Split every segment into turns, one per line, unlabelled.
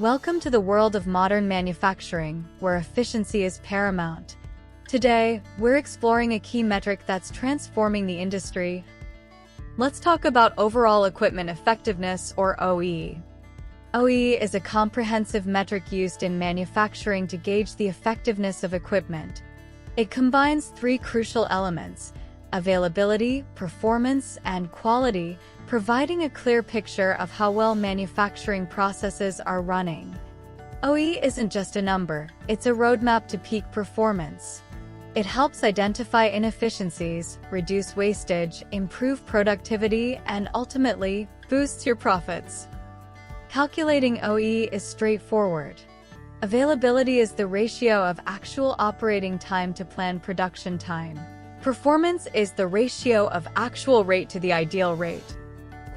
Welcome to the world of modern manufacturing, where efficiency is paramount. Today, we're exploring a key metric that's transforming the industry. Let's talk about overall equipment effectiveness, or OEE. OEE is a comprehensive metric used in manufacturing to gauge the effectiveness of equipment. It combines three crucial elements: availability, performance, and quality, providing a clear picture of how well manufacturing processes are running. OEE isn't just a number, it's a roadmap to peak performance. It helps identify inefficiencies, reduce wastage, improve productivity, and ultimately, boosts your profits. Calculating OEE is straightforward. Availability is the ratio of actual operating time to planned production time. Performance is the ratio of actual rate to the ideal rate.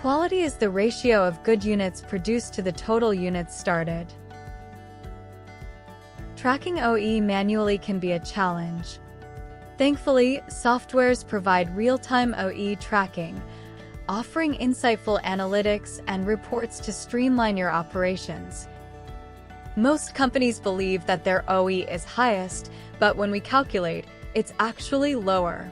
Quality is the ratio of good units produced to the total units started. Tracking OEE manually can be a challenge. Thankfully, softwares provide real-time OEE tracking, offering insightful analytics and reports to streamline your operations. Most companies believe that their OEE is highest, but when we calculate, it's actually lower.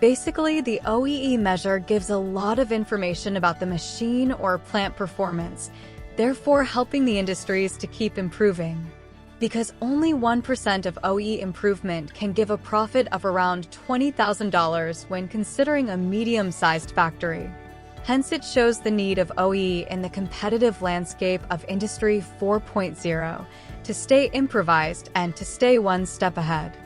Basically, the OEE measure gives a lot of information about the machine or plant performance, therefore helping the industries to keep improving. Because only 1% of OEE improvement can give a profit of around $20,000 when considering a medium-sized factory. Hence, it shows the need of OEE in the competitive landscape of Industry 4.0 to stay improvised and to stay one step ahead.